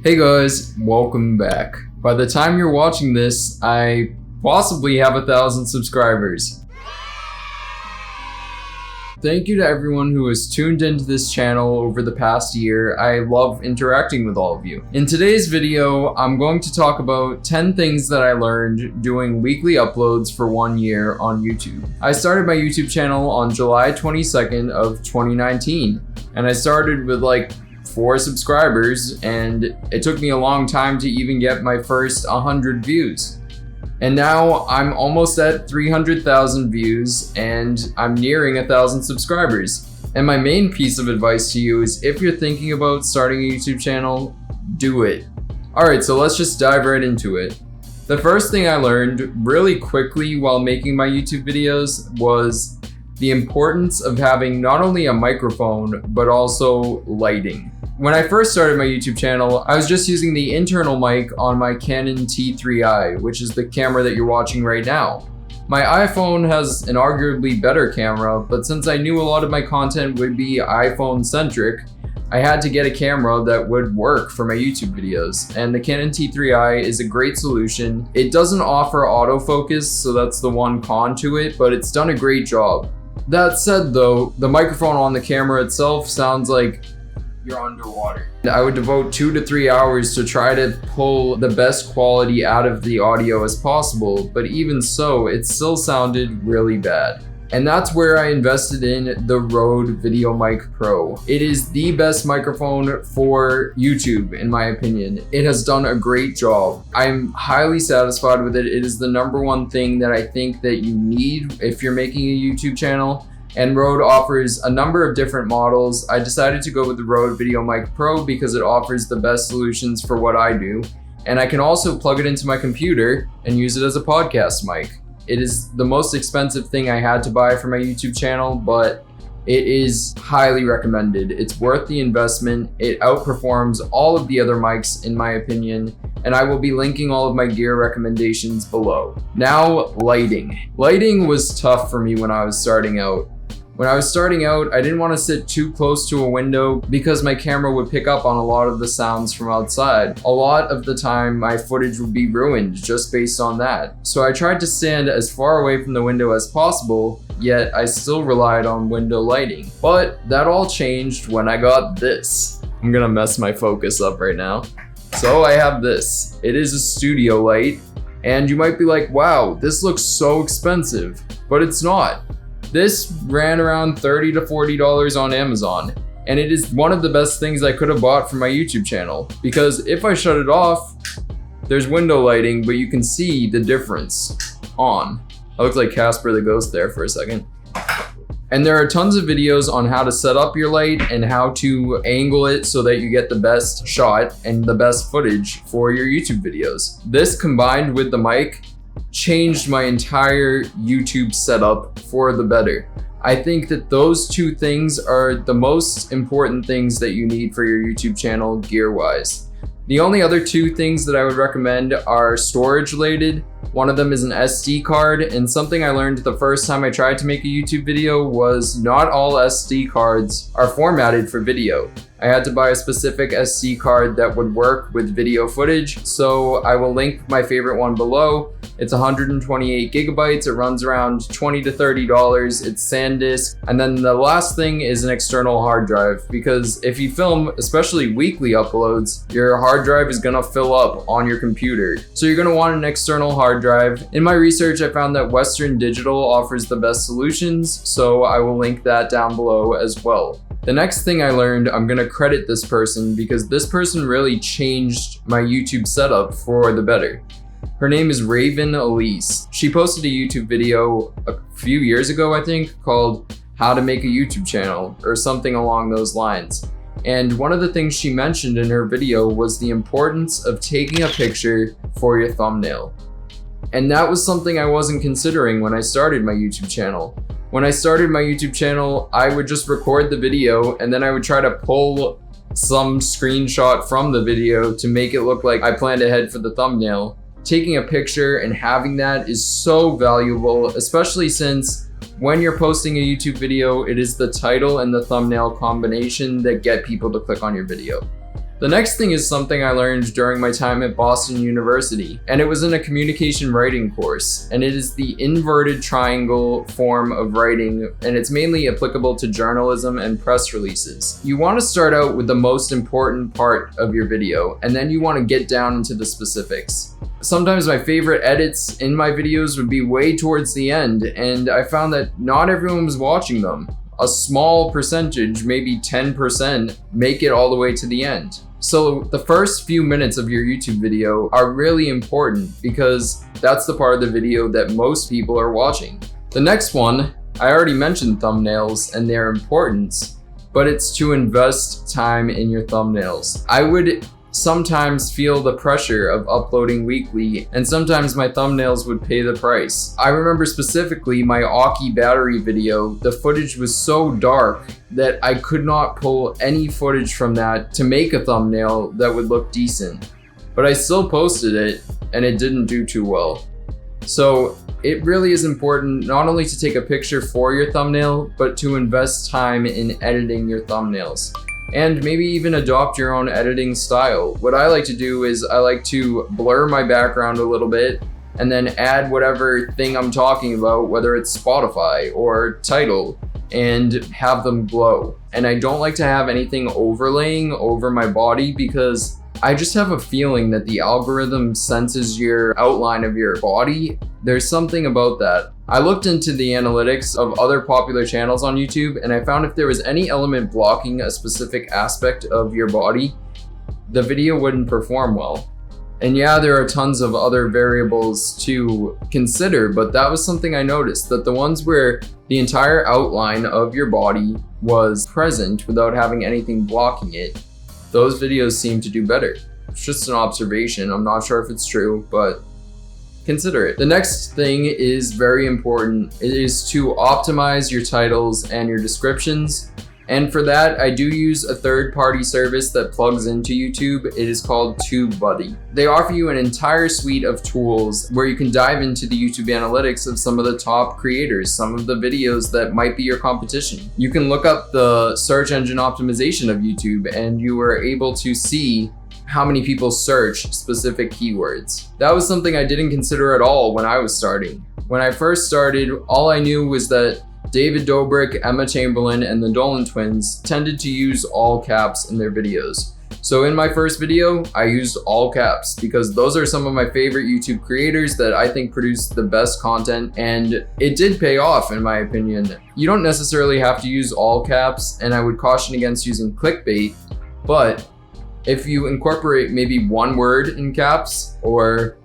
Hey guys, welcome back. By the time you're watching this, I possibly have 1,000 subscribers. Thank you to everyone who has tuned into this channel over the past year. I love interacting with all of you. In today's video, I'm going to talk about 10 things that I learned doing weekly uploads for 1 year on YouTube. I started my YouTube channel on July 22nd of 2019, and I started with like 4 subscribers, and it took me a long time to even get my first 100 views. And now I'm almost at 300,000 views and I'm nearing 1,000 subscribers. And my main piece of advice to you is if you're thinking about starting a YouTube channel, do it. Alright, so let's just dive right into it. The first thing I learned really quickly while making my YouTube videos was the importance of having not only a microphone, but also lighting. When I first started my YouTube channel, I was just using the internal mic on my Canon T3i, which is the camera that you're watching right now. My iPhone has an arguably better camera, but since I knew a lot of my content would be iPhone centric, I had to get a camera that would work for my YouTube videos, and the Canon T3i is a great solution. It doesn't offer autofocus, so that's the one con to it, but it's done a great job. That said though, the microphone on the camera itself sounds like you're underwater. I would devote 2 to 3 hours to try to pull the best quality out of the audio as possible, but even so, it still sounded really bad. And that's where I invested in the Rode VideoMic Pro. It is the best microphone for YouTube, in my opinion. It has done a great job. I'm highly satisfied with it. It is the #1 thing that I think that you need if you're making a YouTube channel. And Rode offers a number of different models. I decided to go with the Rode VideoMic Pro because it offers the best solutions for what I do. And I can also plug it into my computer and use it as a podcast mic. It is the most expensive thing I had to buy for my YouTube channel, but it is highly recommended. It's worth the investment. It outperforms all of the other mics in my opinion, and I will be linking all of my gear recommendations below. Now, lighting. Lighting was tough for me when I was starting out. When I was starting out, I didn't want to sit too close to a window because my camera would pick up on a lot of the sounds from outside. A lot of the time, my footage would be ruined just based on that. So I tried to stand as far away from the window as possible, yet I still relied on window lighting. But that all changed when I got this. I'm gonna mess my focus up right now. So I have this. It is a studio light, and you might be like, wow, this looks so expensive, but it's not. This ran around $30 to $40 on Amazon, and it is one of the best things I could have bought for my YouTube channel, because if I shut it off, there's window lighting, but you can see the difference on. I looked like Casper the Ghost there for a second. And there are tons of videos on how to set up your light and how to angle it so that you get the best shot and the best footage for your YouTube videos. This combined with the mic changed my entire YouTube setup for the better. I think that those 2 things are the most important things that you need for your YouTube channel gear-wise. The only other 2 things that I would recommend are storage related. One of them is an SD card, and something I learned the first time I tried to make a YouTube video was not all SD cards are formatted for video. I had to buy a specific SD card that would work with video footage, so I will link my favorite one below. It's 128 gigabytes, it runs around $20 to $30, it's SanDisk. And then the last thing is an external hard drive, because if you film, especially weekly uploads, your hard drive is gonna fill up on your computer. So you're gonna want an external hard drive. In my research, I found that Western Digital offers the best solutions, so I will link that down below as well. The next thing I learned, I'm gonna credit this person because this person really changed my YouTube setup for the better. Her name is Raven Elise. She posted a YouTube video a few years ago, I think, called How to Make a YouTube Channel or something along those lines. And one of the things she mentioned in her video was the importance of taking a picture for your thumbnail. And that was something I wasn't considering when I started my YouTube channel. When I started my YouTube channel, I would just record the video and then I would try to pull some screenshot from the video to make it look like I planned ahead for the thumbnail. Taking a picture and having that is so valuable, especially since when you're posting a YouTube video, it is the title and the thumbnail combination that get people to click on your video. The next thing is something I learned during my time at Boston University, and it was in a communication writing course, and it is the inverted triangle form of writing, and it's mainly applicable to journalism and press releases. You want to start out with the most important part of your video, and then you want to get down into the specifics. Sometimes my favorite edits in my videos would be way towards the end, and I found that not everyone was watching them. A small percentage, maybe 10%, make it all the way to the end. So the first few minutes of your YouTube video are really important because that's the part of the video that most people are watching. The next one, I already mentioned thumbnails and their importance, but it's to invest time in your thumbnails. I would sometimes feel the pressure of uploading weekly, and sometimes my thumbnails would pay the price. I remember specifically my Aki battery video, the footage was so dark that I could not pull any footage from that to make a thumbnail that would look decent. But I still posted it, and it didn't do too well. So it really is important not only to take a picture for your thumbnail, but to invest time in editing your thumbnails. And maybe even adopt your own editing style. What I like to do is I like to blur my background a little bit and then add whatever thing I'm talking about, whether it's Spotify or title, and have them glow. And I don't like to have anything overlaying over my body because I just have a feeling that the algorithm senses your outline of your body. There's something about that. I looked into the analytics of other popular channels on YouTube, and I found if there was any element blocking a specific aspect of your body, the video wouldn't perform well. And yeah, there are tons of other variables to consider, but that was something I noticed, that the ones where the entire outline of your body was present without having anything blocking it, those videos seem to do better. It's just an observation. I'm not sure if it's true, but consider it. The next thing is very important. It is to optimize your titles and your descriptions. And for that, I do use a third-party service that plugs into YouTube. It is called TubeBuddy. They offer you an entire suite of tools where you can dive into the YouTube analytics of some of the top creators, some of the videos that might be your competition. You can look up the search engine optimization of YouTube, and you are able to see how many people search specific keywords. That was something I didn't consider at all when I was starting. When I first started, all I knew was that David Dobrik, Emma Chamberlain, and the Dolan twins tended to use all caps in their videos. So in my first video, I used all caps because those are some of my favorite YouTube creators that I think produce the best content, and it did pay off in my opinion. You don't necessarily have to use all caps, and I would caution against using clickbait, but if you incorporate maybe one word in caps, or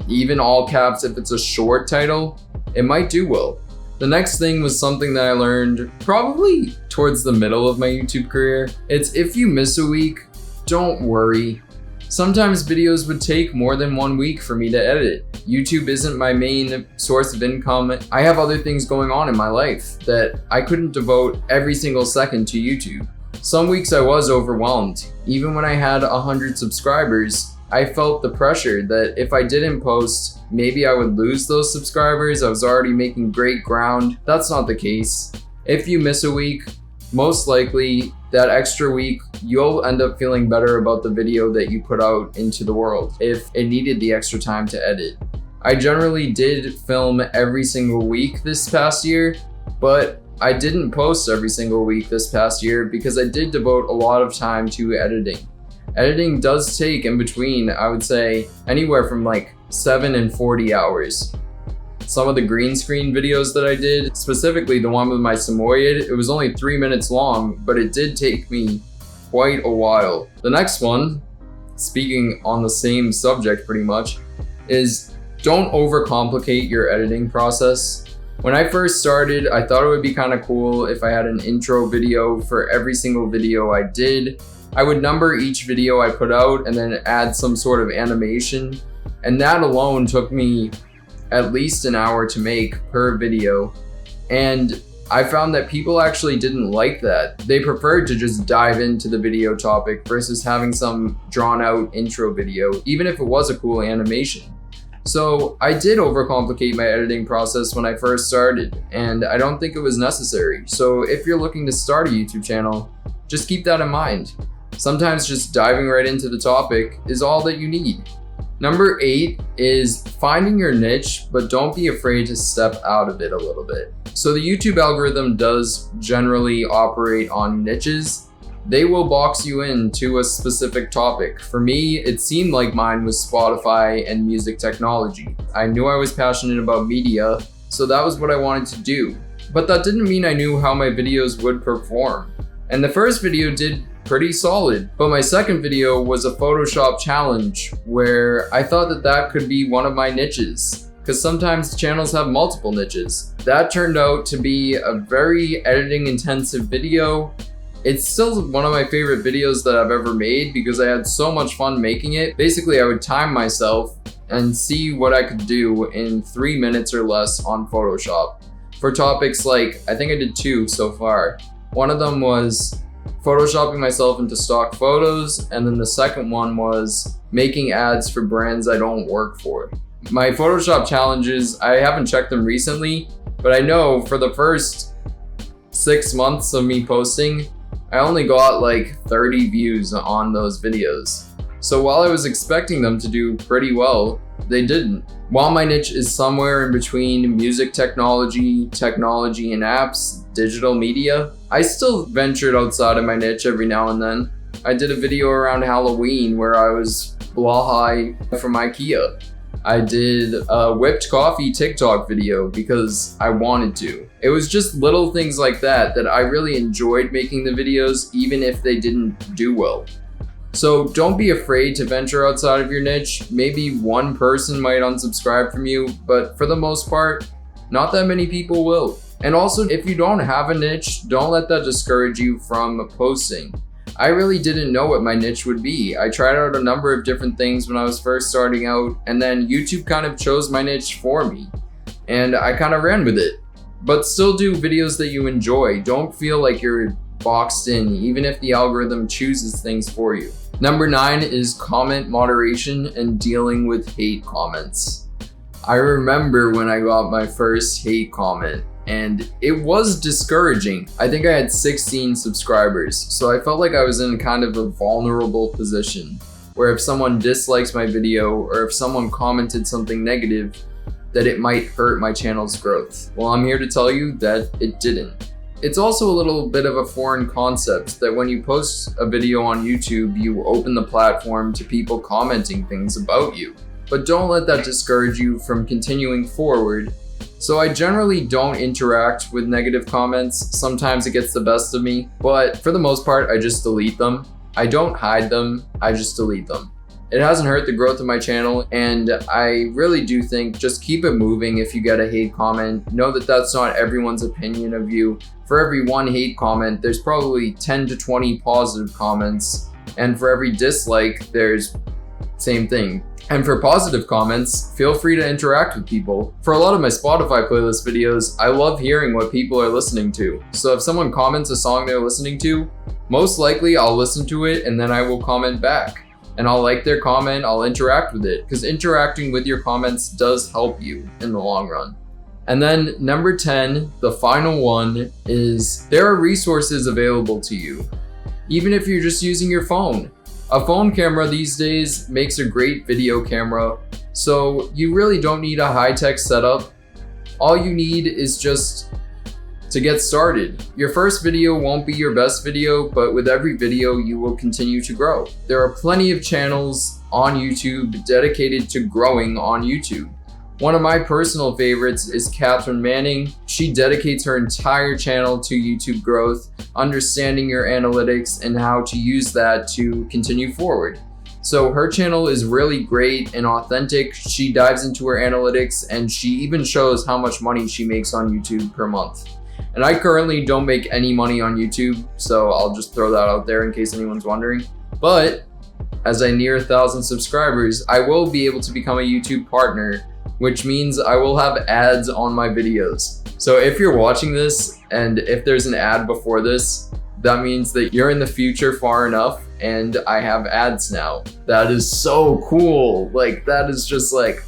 even all caps if it's a short title, it might do well. The next thing was something that I learned probably towards the middle of my YouTube career. It's if you miss a week, don't worry. Sometimes videos would take more than 1 week for me to edit. YouTube isn't my main source of income. I have other things going on in my life that I couldn't devote every single second to YouTube. Some weeks I was overwhelmed. Even when I had 100 subscribers, I felt the pressure that if I didn't post, maybe I would lose those subscribers. I was already making great ground. That's not the case. If you miss a week, most likely that extra week, you'll end up feeling better about the video that you put out into the world if it needed the extra time to edit. I generally did film every single week this past year, but I didn't post every single week this past year because I did devote a lot of time to editing. Editing does take in between, I would say, anywhere from like 7 and 40 hours. Some of the green screen videos that I did, specifically the one with my Samoyed, it was only 3 minutes long, but it did take me quite a while. The next one, speaking on the same subject pretty much, is don't overcomplicate your editing process. When I first started, I thought it would be kind of cool if I had an intro video for every single video I did. I would number each video I put out and then add some sort of animation. And that alone took me at least an hour to make per video. And I found that people actually didn't like that. They preferred to just dive into the video topic versus having some drawn out intro video, even if it was a cool animation. So I did overcomplicate my editing process when I first started, and I don't think it was necessary. So if you're looking to start a YouTube channel, just keep that in mind. Sometimes just diving right into the topic is all that you need. Number 8 is finding your niche, but don't be afraid to step out of it a little bit. So the YouTube algorithm does generally operate on niches. They will box you into a specific topic. For me, it seemed like mine was Spotify and music technology. I knew I was passionate about media, so that was what I wanted to do. But that didn't mean I knew how my videos would perform. And the first video did pretty solid, but my second video was a Photoshop challenge where I thought that that could be one of my niches, because sometimes channels have multiple niches. That turned out to be a very editing intensive video. It's still one of my favorite videos that I've ever made because I had so much fun making it. Basically, I would time myself and see what I could do in 3 minutes or less on Photoshop for topics like, I think I did 2 so far. One of them was photoshopping myself into stock photos, and then the second one was making ads for brands I don't work for. My Photoshop challenges, I haven't checked them recently, but I know for the first 6 months of me posting, I only got like 30 views on those videos. So while I was expecting them to do pretty well, they didn't. While my niche is somewhere in between music technology, technology and apps, digital media, I still ventured outside of my niche every now and then. I did a video around Halloween where I was blah high from IKEA. I did a whipped coffee TikTok video because I wanted to. It was just little things like that that I really enjoyed making the videos, even if they didn't do well. So don't be afraid to venture outside of your niche. Maybe one person might unsubscribe from you, but for the most part, not that many people will. And also, if you don't have a niche, don't let that discourage you from posting. I really didn't know what my niche would be. I tried out a number of different things when I was first starting out, and then YouTube kind of chose my niche for me, and I kind of ran with it. But still do videos that you enjoy. Don't feel like you're boxed in, even if the algorithm chooses things for you. Number 9 is comment moderation and dealing with hate comments. I remember when I got my first hate comment, and it was discouraging. I think I had 16 subscribers, so I felt like I was in kind of a vulnerable position, where if someone dislikes my video or if someone commented something negative, that it might hurt my channel's growth. Well, I'm here to tell you that it didn't. It's also a little bit of a foreign concept that when you post a video on YouTube, you open the platform to people commenting things about you. But don't let that discourage you from continuing forward. So I generally don't interact with negative comments. Sometimes it gets the best of me, but for the most part, I just delete them. I don't hide them, I just delete them. It hasn't hurt the growth of my channel, and I really do think just keep it moving. If you get a hate comment, know that that's not everyone's opinion of you. For every one hate comment, there's probably 10 to 20 positive comments, and for every dislike, there's same thing. And for positive comments, feel free to interact with people. For a lot of my Spotify playlist videos, I love hearing what people are listening to. So if someone comments a song they're listening to, most likely I'll listen to it and then I will comment back. And I'll like their comment, I'll interact with it, because interacting with your comments does help you in the long run. And then number 10, the final one, is there are resources available to you, even if you're just using your phone. A phone camera these days makes a great video camera, so you really don't need a high-tech setup. All you need is just to get started. Your first video won't be your best video, but with every video you will continue to grow. There are plenty of channels on YouTube dedicated to growing on YouTube. One of my personal favorites is Catherine Manning. She dedicates her entire channel to YouTube growth, understanding your analytics and how to use that to continue forward. So her channel is really great and authentic. She dives into her analytics and she even shows how much money she makes on YouTube per month. And I currently don't make any money on YouTube, so I'll just throw that out there in case anyone's wondering. But as I near 1,000 subscribers, I will be able to become a YouTube partner, which means I will have ads on my videos. So if you're watching this and if there's an ad before this, that means that you're in the future far enough and I have ads now. That is so cool. Like, that is just like...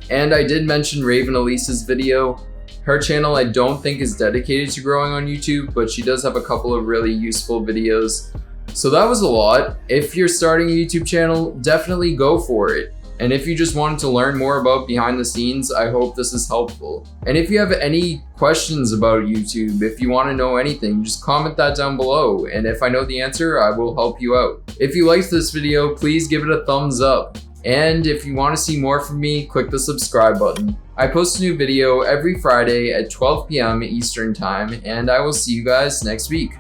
And I did mention Raven Elise's video. Her channel I don't think is dedicated to growing on YouTube, but she does have a couple of really useful videos. So that was a lot. If you're starting a YouTube channel, definitely go for it. And if you just wanted to learn more about behind the scenes, I hope this is helpful. And if you have any questions about YouTube, if you want to know anything, just comment that down below. And if I know the answer, I will help you out. If you liked this video, please give it a thumbs up. And if you want to see more from me, click the subscribe button. I post a new video every Friday at 12 p.m. Eastern Time, and I will see you guys next week.